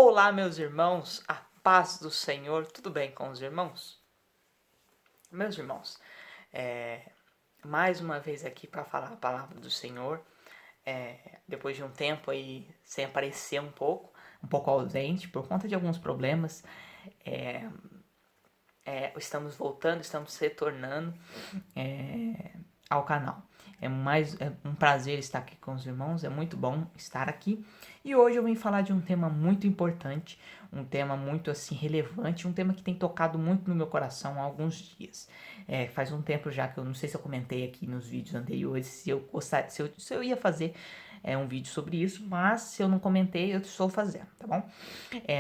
Olá, meus irmãos, a paz do Senhor, tudo bem com os irmãos? Meus irmãos, mais uma vez aqui para falar a palavra do Senhor, depois de um tempo aí sem aparecer um pouco ausente por conta de alguns problemas, estamos voltando, estamos retornando ao canal. É um prazer estar aqui com os irmãos, é muito bom estar aqui. E hoje eu vim falar de um tema muito importante, um tema muito assim relevante, um tema que tem tocado muito no meu coração há alguns dias. Faz um tempo já que eu não sei se eu comentei aqui nos vídeos anteriores se eu ia fazer um vídeo sobre isso, mas se eu não comentei, eu estou fazendo, tá bom?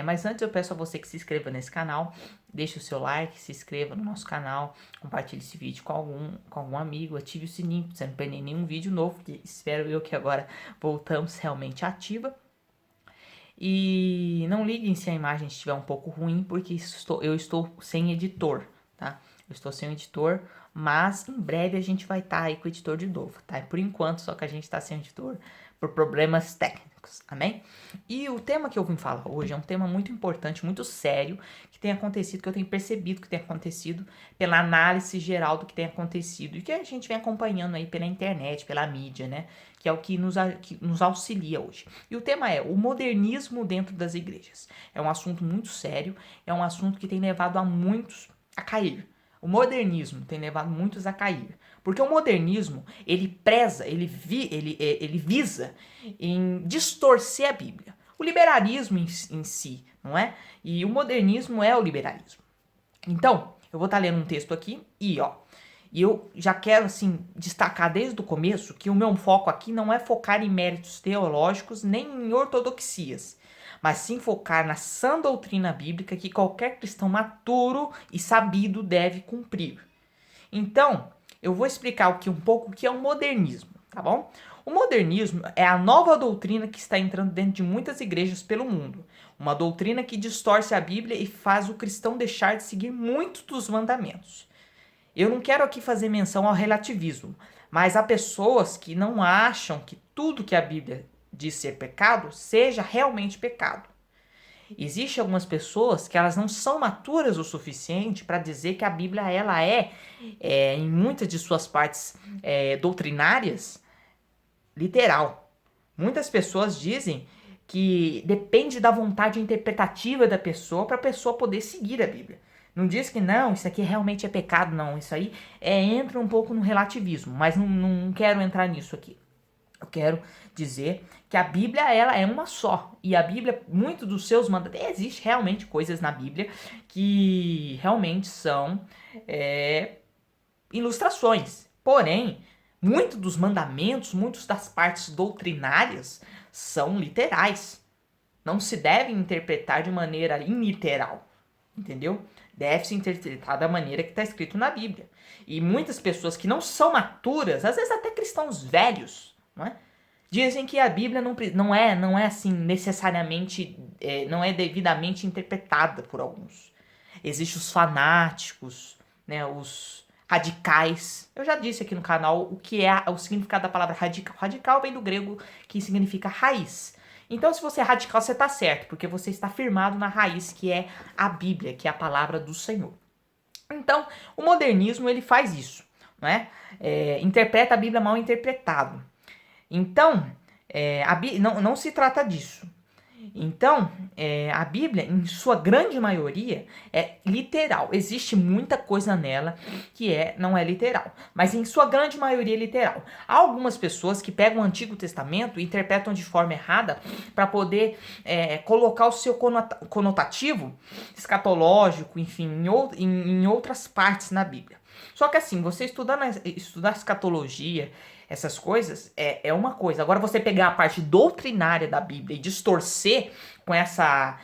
Mas antes eu peço a você que se inscreva nesse canal, deixe o seu like, se inscreva no nosso canal, compartilhe esse vídeo com algum amigo, ative o sininho para você não perder nenhum vídeo novo, que espero eu que agora voltamos realmente ativa. E não liguem se a imagem estiver um pouco ruim, porque eu estou sem editor, tá? Eu estou sem editor, mas em breve a gente vai estar aí com o editor de novo, tá? Por enquanto, só que a gente está sem editor por problemas técnicos, amém? E o tema que eu vim falar hoje é um tema muito importante, muito sério, que tem acontecido, que eu tenho percebido que tem acontecido pela análise geral do que tem acontecido e que a gente vem acompanhando aí pela internet, pela mídia, né? Que é o que nos auxilia hoje. E o tema é o modernismo dentro das igrejas. É um assunto muito sério, é um assunto que tem levado a muitos a cair. O modernismo tem levado muitos a cair. Porque o modernismo, ele preza, ele visa em distorcer a Bíblia. O liberalismo em si, não é? E o modernismo é o liberalismo. Então, eu vou estar lendo um texto aqui e eu já quero assim destacar desde o começo que o meu foco aqui não é focar em méritos teológicos nem em ortodoxias, mas sim focar na sã doutrina bíblica que qualquer cristão maturo e sabido deve cumprir. Então, eu vou explicar um pouco o que é o modernismo, tá bom? O modernismo é a nova doutrina que está entrando dentro de muitas igrejas pelo mundo. Uma doutrina que distorce a Bíblia e faz o cristão deixar de seguir muitos dos mandamentos. Eu não quero aqui fazer menção ao relativismo, mas há pessoas que não acham que tudo que a Bíblia diz ser pecado seja realmente pecado. Existem algumas pessoas que elas não são maturas o suficiente para dizer que a Bíblia ela em muitas de suas partes doutrinárias, literal. Muitas pessoas dizem que depende da vontade interpretativa da pessoa para a pessoa poder seguir a Bíblia. Não diz que não, isso aqui realmente é pecado, não. Isso aí entra um pouco no relativismo, mas não quero entrar nisso aqui. Eu quero dizer que a Bíblia ela é uma só. E a Bíblia, muito dos seus mandamentos, existe realmente coisas na Bíblia que realmente são ilustrações. Porém, muitos dos mandamentos, muitas das partes doutrinárias são literais. Não se devem interpretar de maneira iliteral, entendeu? Deve-se interpretar da maneira que está escrito na Bíblia. E muitas pessoas que não são maturas, às vezes até cristãos velhos, não é? Dizem que a Bíblia não é assim necessariamente, não é devidamente interpretada por alguns. Existem os fanáticos, né, os radicais. Eu já disse aqui no canal o que é o significado da palavra radical. Radical vem do grego que significa raiz. Então, se você é radical, você está certo, porque você está firmado na raiz que é a Bíblia, que é a palavra do Senhor. Então, o modernismo ele faz isso, não é? Interpreta a Bíblia mal interpretado. Então, não se trata disso. Então, a Bíblia, em sua grande maioria, é literal. Existe muita coisa nela que não é literal, mas em sua grande maioria é literal. Há algumas pessoas que pegam o Antigo Testamento e interpretam de forma errada para poder colocar o seu conotativo escatológico, enfim, em outras partes na Bíblia. Só que assim, você estudar escatologia, essas coisas, é uma coisa. Agora você pegar a parte doutrinária da Bíblia e distorcer com essa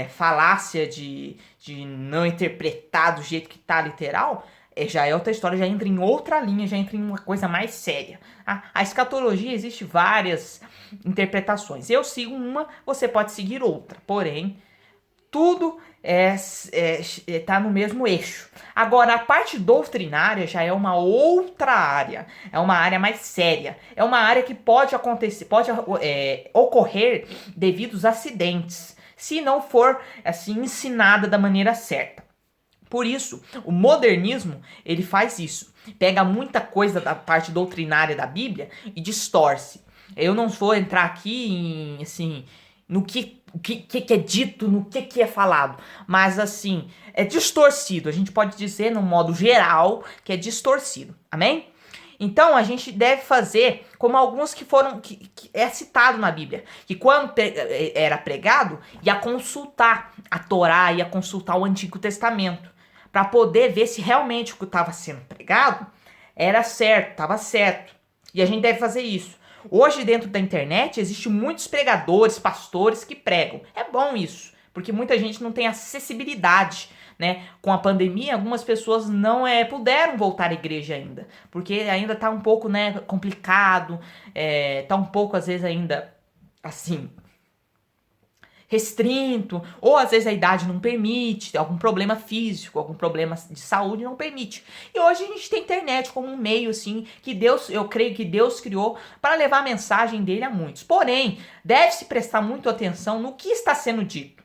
falácia de não interpretar do jeito que está literal, já é outra história, já entra em outra linha, já entra em uma coisa mais séria. A escatologia existe várias interpretações. Eu sigo uma, você pode seguir outra. Porém, tudo tá no mesmo eixo. Agora, a parte doutrinária já é uma outra área. É uma área mais séria. É uma área que pode ocorrer devido aos acidentes. se não for assim ensinada da maneira certa. Por isso, o modernismo, ele faz isso. Pega muita coisa da parte doutrinária da Bíblia e distorce. Eu não vou entrar aqui em, assim, no que é dito, no que é falado. Mas, assim, é distorcido. A gente pode dizer, no modo geral, que é distorcido. Amém? Então, a gente deve fazer como alguns que foram, que é citado na Bíblia, que quando era pregado, ia consultar a Torá, ia consultar o Antigo Testamento, para poder ver se realmente o que estava sendo pregado era certo, estava certo. E a gente deve fazer isso. Hoje, dentro da internet, existem muitos pregadores, pastores que pregam. É bom isso, porque muita gente não tem acessibilidade, né? Com a pandemia, algumas pessoas não puderam voltar à igreja ainda, porque ainda tá um pouco, né, complicado, tá um pouco, às vezes, ainda, assim, restrito, ou às vezes a idade não permite, algum problema físico, algum problema de saúde não permite. E hoje a gente tem internet como um meio, assim, que Deus, eu creio que Deus criou para levar a mensagem dele a muitos. Porém, deve-se prestar muito atenção no que está sendo dito.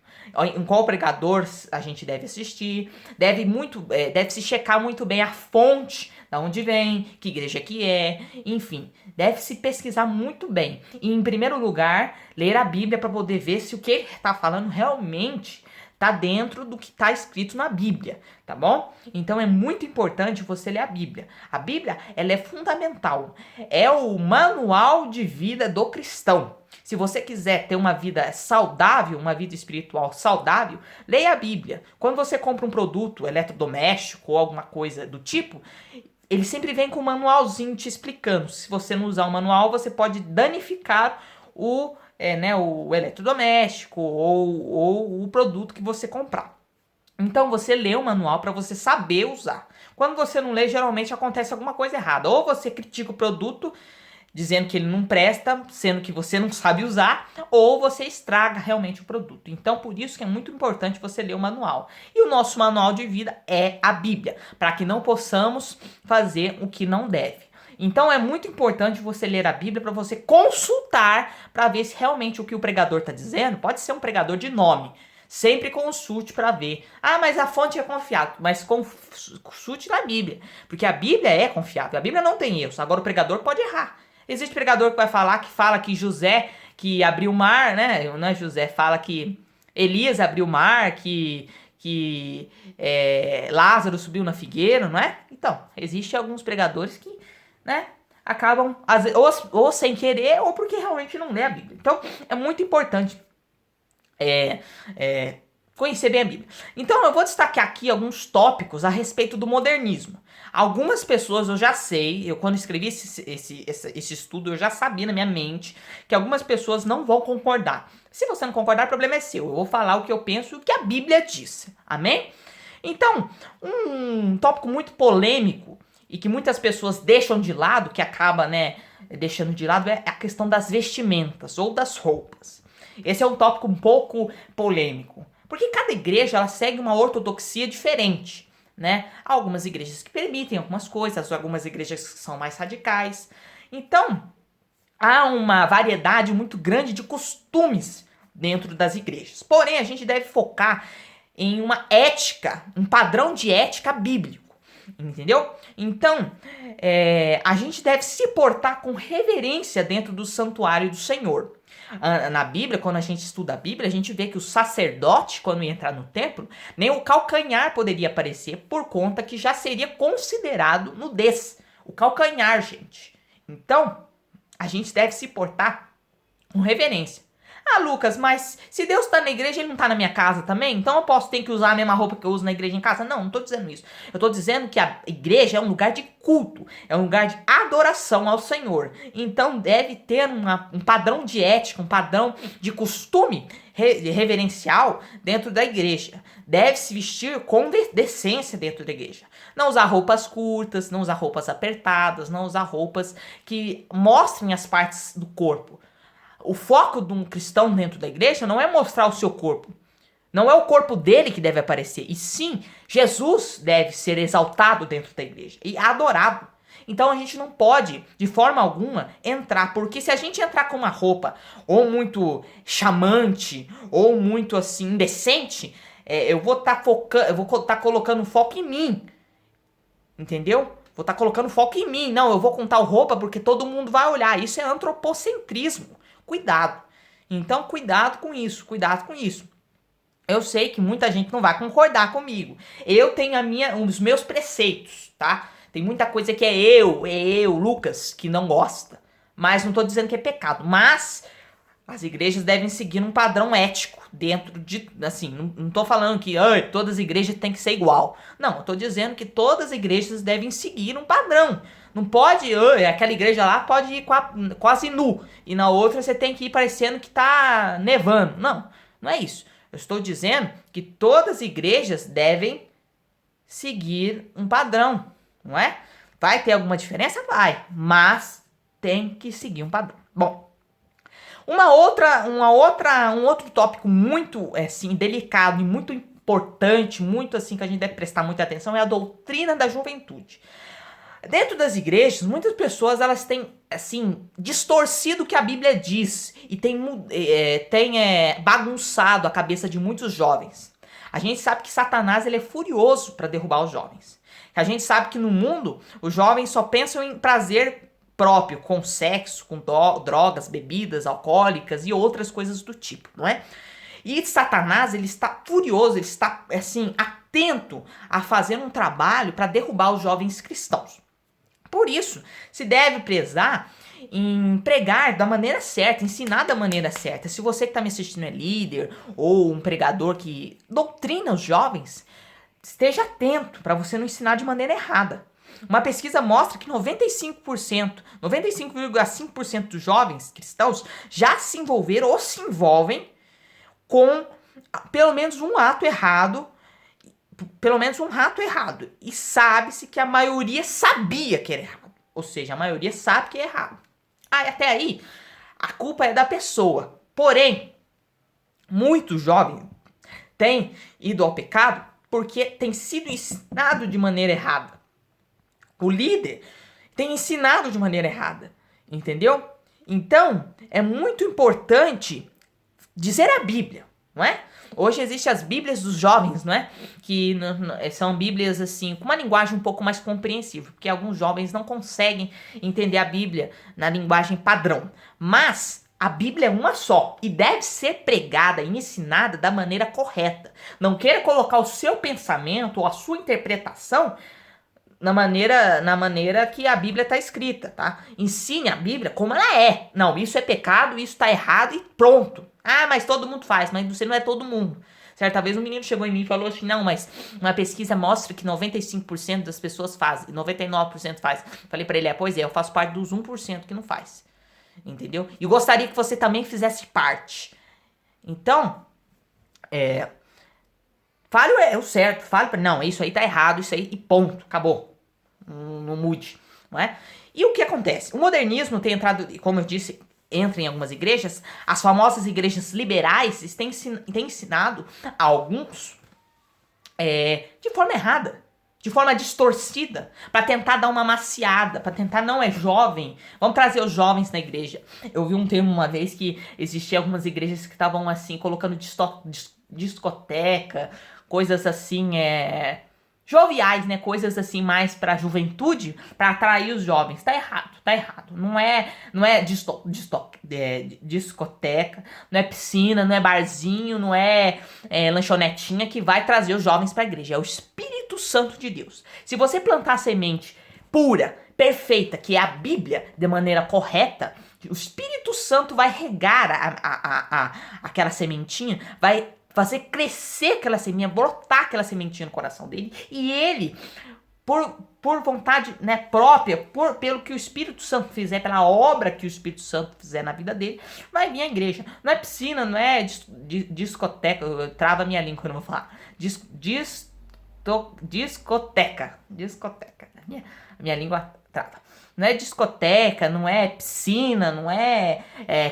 Em qual pregador a gente deve assistir, deve-se checar muito bem a fonte, da onde vem, que igreja que é, enfim, deve-se pesquisar muito bem. E, em primeiro lugar, ler a Bíblia para poder ver se o que ele está falando realmente está dentro do que está escrito na Bíblia, tá bom? Então é muito importante você ler a Bíblia. A Bíblia, ela é fundamental, é o manual de vida do cristão. Se você quiser ter uma vida saudável, uma vida espiritual saudável, leia a Bíblia. Quando você compra um produto eletrodoméstico ou alguma coisa do tipo, ele sempre vem com um manualzinho te explicando. Se você não usar o manual, você pode danificar o eletrodoméstico ou o produto que você comprar. Então você lê o manual para você saber usar. Quando você não lê, geralmente acontece alguma coisa errada. Ou você critica o produto dizendo que ele não presta, sendo que você não sabe usar, ou você estraga realmente o produto. Então, por isso que é muito importante você ler o manual. E o nosso manual de vida é a Bíblia, para que não possamos fazer o que não deve. Então, é muito importante você ler a Bíblia para você consultar, para ver se realmente o que o pregador está dizendo, pode ser um pregador de nome. Sempre consulte para ver. Ah, mas a fonte é confiável. Mas consulte na Bíblia, porque a Bíblia é confiável. A Bíblia não tem erros. Agora, o pregador pode errar. Existe pregador que vai falar que José que abriu o mar, né? Não é José, fala que Elias abriu o mar, que Lázaro subiu na figueira, não é? Então, existem alguns pregadores que, né, acabam ou sem querer ou porque realmente não lê a Bíblia. Então, é muito importante conhecer bem a Bíblia. Então, eu vou destacar aqui alguns tópicos a respeito do modernismo. Algumas pessoas eu já sei, eu quando escrevi esse estudo, eu já sabia na minha mente que algumas pessoas não vão concordar. Se você não concordar, o problema é seu. Eu vou falar o que eu penso e o que a Bíblia diz. Amém? Então, um tópico muito polêmico e que muitas pessoas deixam de lado, que acaba, né, deixando de lado, é a questão das vestimentas ou das roupas. Esse é um tópico um pouco polêmico, porque cada igreja ela segue uma ortodoxia diferente, né? Há algumas igrejas que permitem algumas coisas, algumas igrejas que são mais radicais. Então, há uma variedade muito grande de costumes dentro das igrejas. Porém, a gente deve focar em uma ética, um padrão de ética bíblico, entendeu? Então, a gente deve se portar com reverência dentro do santuário do Senhor. Na Bíblia, quando a gente estuda a Bíblia, a gente vê que o sacerdote, quando ia entrar no templo, nem o calcanhar poderia aparecer, por conta que já seria considerado nudez. O calcanhar, gente. Então, a gente deve se portar com reverência. Ah, Lucas, mas se Deus está na igreja, ele não está na minha casa também? Então eu posso ter que usar a mesma roupa que eu uso na igreja em casa? Não, não estou dizendo isso. Eu estou dizendo que a igreja é um lugar de culto, é um lugar de adoração ao Senhor. Então deve ter um padrão de ética, um padrão de costume reverencial dentro da igreja. Deve se vestir com decência dentro da igreja. Não usar roupas curtas, não usar roupas apertadas, não usar roupas que mostrem as partes do corpo. O foco de um cristão dentro da igreja não é mostrar o seu corpo. Não é o corpo dele que deve aparecer. E sim, Jesus deve ser exaltado dentro da igreja e adorado. Então a gente não pode, de forma alguma, entrar, porque se a gente entrar com uma roupa ou muito chamante, ou muito assim, indecente, eu vou estar colocando foco em mim, entendeu? Vou estar colocando foco em mim. Não, eu vou com tal roupa porque todo mundo vai olhar. Isso é antropocentrismo. Cuidado. Então, cuidado com isso, cuidado com isso. Eu sei que muita gente não vai concordar comigo. Eu tenho os meus preceitos, tá? Tem muita coisa que é eu, Lucas, que não gosta. Mas não tô dizendo que é pecado. Mas as igrejas devem seguir um padrão ético dentro de, assim, não tô falando que todas as igrejas têm que ser igual. Não, eu tô dizendo que todas as igrejas devem seguir um padrão. Não pode, aquela igreja lá pode ir quase nu. E na outra você tem que ir parecendo que tá nevando. Não, não é isso. Eu estou dizendo que todas as igrejas devem seguir um padrão, não é? Vai ter alguma diferença? Vai, mas tem que seguir um padrão. Bom, um outro tópico muito assim delicado e muito importante, muito assim que a gente deve prestar muita atenção é a doutrina da juventude. Dentro das igrejas, muitas pessoas elas têm assim distorcido o que a Bíblia diz e tem bagunçado a cabeça de muitos jovens. A gente sabe que Satanás ele é furioso para derrubar os jovens. A gente sabe que no mundo os jovens só pensam em prazer próprio, com sexo, com drogas, bebidas alcoólicas e outras coisas do tipo, não é? E Satanás, ele está furioso, ele está, assim, atento a fazer um trabalho para derrubar os jovens cristãos. Por isso, se deve prezar em pregar da maneira certa, ensinar da maneira certa. Se você que está me assistindo é líder ou um pregador que doutrina os jovens, esteja atento para você não ensinar de maneira errada. Uma pesquisa mostra que 95,5% dos jovens cristãos já se envolveram ou se envolvem com pelo menos um ato errado. E sabe-se que a maioria sabia que era errado. Ou seja, a maioria sabe que é errado. Até aí, a culpa é da pessoa. Porém, muitos jovens têm ido ao pecado porque tem sido ensinado de maneira errada. O líder tem ensinado de maneira errada. Entendeu? Então, é muito importante dizer a Bíblia, não é? Hoje existem as Bíblias dos jovens, não é? Que são Bíblias assim, com uma linguagem um pouco mais compreensível, porque alguns jovens não conseguem entender a Bíblia na linguagem padrão. Mas a Bíblia é uma só e deve ser pregada e ensinada da maneira correta. Não queira colocar o seu pensamento ou a sua interpretação na maneira que a Bíblia está escrita, tá? Ensine a Bíblia como ela é. Não, isso é pecado, isso está errado e pronto. Mas todo mundo faz, mas você não é todo mundo. Certa vez um menino chegou em mim e falou assim, não, mas uma pesquisa mostra que 95% das pessoas fazem, 99% faz. Falei pra ele, pois é, eu faço parte dos 1% que não faz. Entendeu? E gostaria que você também fizesse parte. Então, fale o certo, fale pra não, isso aí tá errado, isso aí, e ponto, acabou. Não mude, não é? E o que acontece? O modernismo tem entrado, como eu disse, entra em algumas igrejas, as famosas igrejas liberais têm ensinado a alguns de forma errada, de forma distorcida, para tentar dar uma maciada, para tentar, não é jovem, vamos trazer os jovens na igreja. Eu vi um termo uma vez que existia algumas igrejas que estavam assim, colocando discoteca, coisas assim, joviais, né? Coisas assim mais pra juventude, pra atrair os jovens. Tá errado. Não é discoteca, não é piscina, não é barzinho, não é lanchonetinha que vai trazer os jovens pra igreja. É o Espírito Santo de Deus. Se você plantar a semente pura, perfeita, que é a Bíblia, de maneira correta, o Espírito Santo vai regar aquela sementinha, vai fazer crescer aquela sementinha, brotar aquela sementinha no coração dele, e ele, por vontade, né, própria, pelo que o Espírito Santo fizer, pela obra que o Espírito Santo fizer na vida dele, vai vir à igreja. Não é piscina, não é discoteca, trava a minha língua quando eu vou falar, discoteca, a minha língua trava. Não é discoteca, não é piscina, não é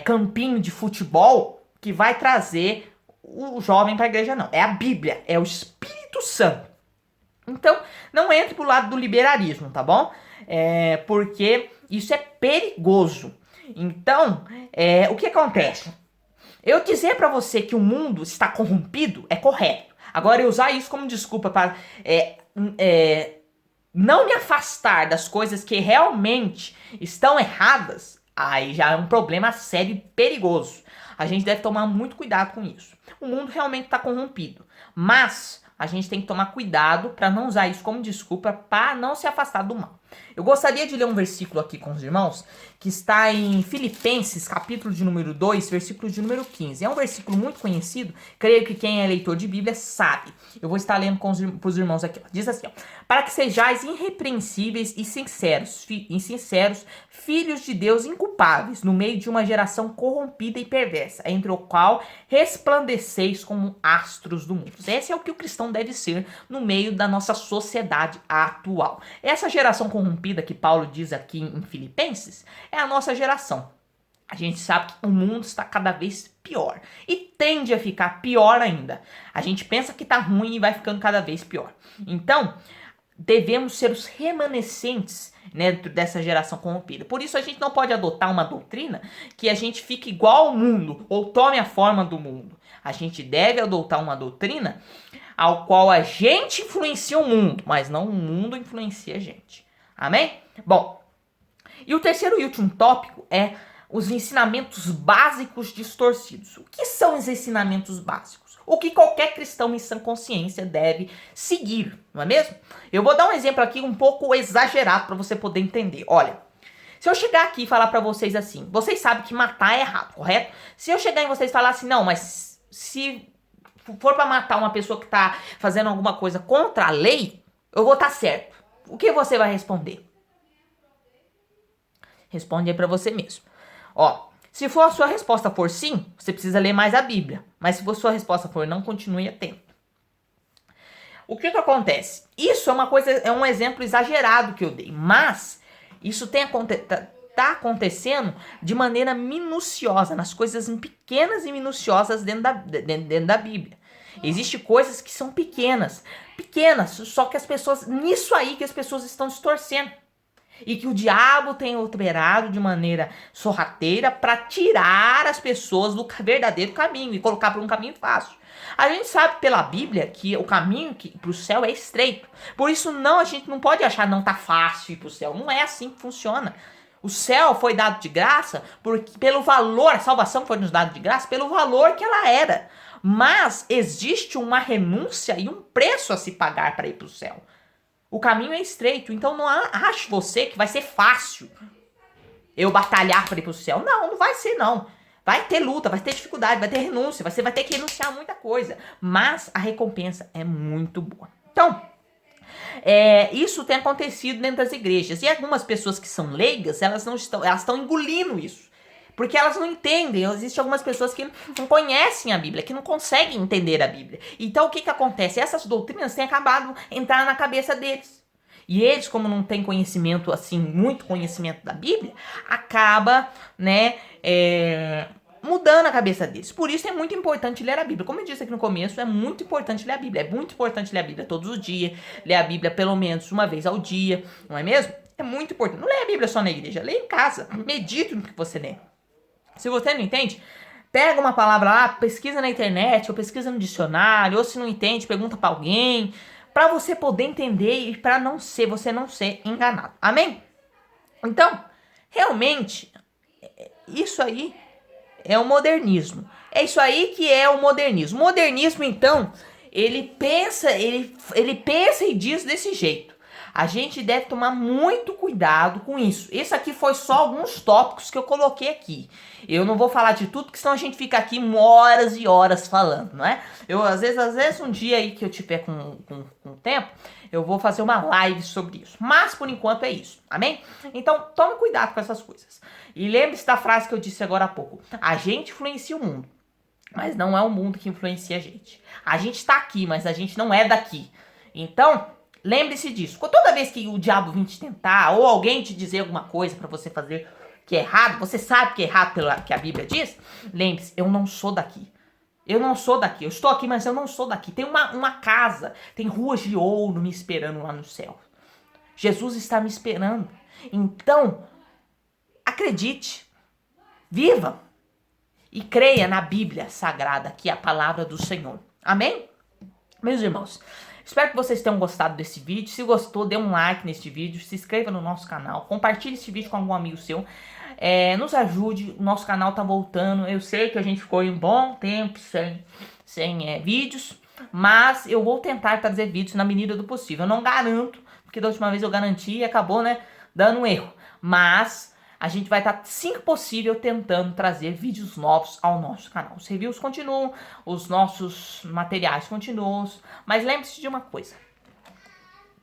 campinho de futebol que vai trazer o jovem para a igreja, não. É a Bíblia, é o Espírito Santo. Então, não entre pro lado do liberalismo, tá bom? Porque isso é perigoso. Então, o que acontece? Eu dizer para você que o mundo está corrompido é correto. Agora, eu usar isso como desculpa para não me afastar das coisas que realmente estão erradas, aí já é um problema sério e perigoso. A gente deve tomar muito cuidado com isso. O mundo realmente está corrompido, mas a gente tem que tomar cuidado para não usar isso como desculpa para não se afastar do mal. Eu gostaria de ler um versículo aqui com os irmãos, que está em Filipenses, capítulo de número 2, versículo de número 15. É um versículo muito conhecido, creio que quem é leitor de Bíblia sabe. Eu vou estar lendo para os irmãos aqui. Diz assim, ó, para que sejais irrepreensíveis e sinceros, filhos de Deus inculpáveis, no meio de uma geração corrompida e perversa, entre o qual resplandeceis como astros do mundo. Esse é o que o cristão deve ser no meio da nossa sociedade atual. Essa geração corrompida que Paulo diz aqui em Filipenses é a nossa geração. A gente sabe que o mundo está cada vez pior e tende a ficar pior ainda. A gente pensa que está ruim e vai ficando cada vez pior. Então, devemos ser os remanescentes, né, dentro dessa geração corrompida. Por isso a gente não pode adotar uma doutrina que a gente fique igual ao mundo ou tome a forma do mundo. A gente deve adotar uma doutrina ao qual a gente influencia o mundo, mas não o mundo influencia a gente. Amém? Bom, e o terceiro e último tópico é os ensinamentos básicos distorcidos. O que são os ensinamentos básicos? O que qualquer cristão em sã consciência deve seguir, não é mesmo? Eu vou dar um exemplo aqui um pouco exagerado para você poder entender. Olha, se eu chegar aqui e falar para vocês assim, vocês sabem que matar é errado, correto? Se eu chegar em vocês e falar assim, não, mas se for para matar uma pessoa que tá fazendo alguma coisa contra a lei, eu vou estar certo. O que você vai responder? Responde aí para você mesmo. Ó, se for a sua resposta for sim, você precisa ler mais a Bíblia. Mas se for a sua resposta for não, continue atento. O que acontece? Isso é uma coisa, é um exemplo exagerado que eu dei, mas isso tá acontecendo de maneira minuciosa, nas coisas pequenas e minuciosas dentro da Bíblia. Existem coisas que são pequenas, só que as pessoas, nisso aí que as pessoas estão distorcendo. E que o diabo tem operado de maneira sorrateira para tirar as pessoas do verdadeiro caminho e colocar para um caminho fácil. A gente sabe pela Bíblia que o caminho para o céu é estreito. Por isso a gente não pode achar não tá fácil ir para o céu. Não é assim que funciona. O céu foi dado de graça pelo valor, a salvação foi nos dada de graça pelo valor que ela era. Mas existe uma renúncia e um preço a se pagar para ir para o céu. O caminho é estreito, então não ache você que vai ser fácil eu batalhar para ir para o céu. Não, não vai ser não. Vai ter luta, vai ter dificuldade, vai ter renúncia, você vai ter que renunciar a muita coisa. Mas a recompensa é muito boa. Então, isso tem acontecido dentro das igrejas. E algumas pessoas que são leigas, elas estão engolindo isso. Porque elas não entendem. Existem algumas pessoas que não conhecem a Bíblia, que não conseguem entender a Bíblia. Então o que acontece? Essas doutrinas têm acabado entrando na cabeça deles. E eles, como não têm conhecimento, assim, muito conhecimento da Bíblia, acaba, mudando a cabeça deles. Por isso é muito importante ler a Bíblia. Como eu disse aqui no começo, é muito importante ler a Bíblia. É muito importante ler a Bíblia todos os dias. Ler a Bíblia pelo menos uma vez ao dia. Não é mesmo? É muito importante. Não leia a Bíblia só na igreja. Leia em casa. Medite no que você lê. Se você não entende, pega uma palavra lá, pesquisa na internet, ou pesquisa no dicionário, ou se não entende, pergunta pra alguém, para você poder entender e para você não ser enganado. Amém? Então, realmente, isso aí é o modernismo. É isso aí que é o modernismo. O modernismo, então, ele pensa e diz desse jeito. A gente deve tomar muito cuidado com isso. Esse aqui foi só alguns tópicos que eu coloquei aqui. Eu não vou falar de tudo, porque senão a gente fica aqui horas e horas falando, não é? Eu, às vezes um dia aí que eu tiver com tempo, eu vou fazer uma live sobre isso. Mas, por enquanto, é isso. Amém? Então, tome cuidado com essas coisas. E lembre-se da frase que eu disse agora há pouco. A gente influencia o mundo, mas não é o mundo que influencia a gente. A gente está aqui, mas a gente não é daqui. Então, lembre-se disso. Toda vez que o diabo vir te tentar, ou alguém te dizer alguma coisa para você fazer que é errado, você sabe que é errado pelo que a Bíblia diz, lembre-se, eu não sou daqui. Eu não sou daqui. Eu estou aqui, mas eu não sou daqui. Tem uma casa, tem ruas de ouro me esperando lá no céu. Jesus está me esperando. Então, acredite, viva e creia na Bíblia Sagrada, que é a palavra do Senhor. Amém? Meus irmãos, espero que vocês tenham gostado desse vídeo. Se gostou, dê um like neste vídeo, se inscreva no nosso canal, compartilhe esse vídeo com algum amigo seu. Nos ajude, o nosso canal tá voltando. Eu sei que a gente ficou um bom tempo sem vídeos, mas eu vou tentar trazer vídeos na medida do possível. Eu não garanto, porque da última vez eu garanti e acabou, dando um erro. Mas a gente vai estar, sim que possível, tentando trazer vídeos novos ao nosso canal. Os reviews continuam, os nossos materiais continuam, mas lembre-se de uma coisa.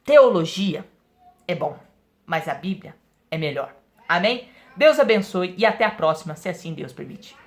Teologia é bom, mas a Bíblia é melhor. Amém? Deus abençoe e até a próxima, se assim Deus permite.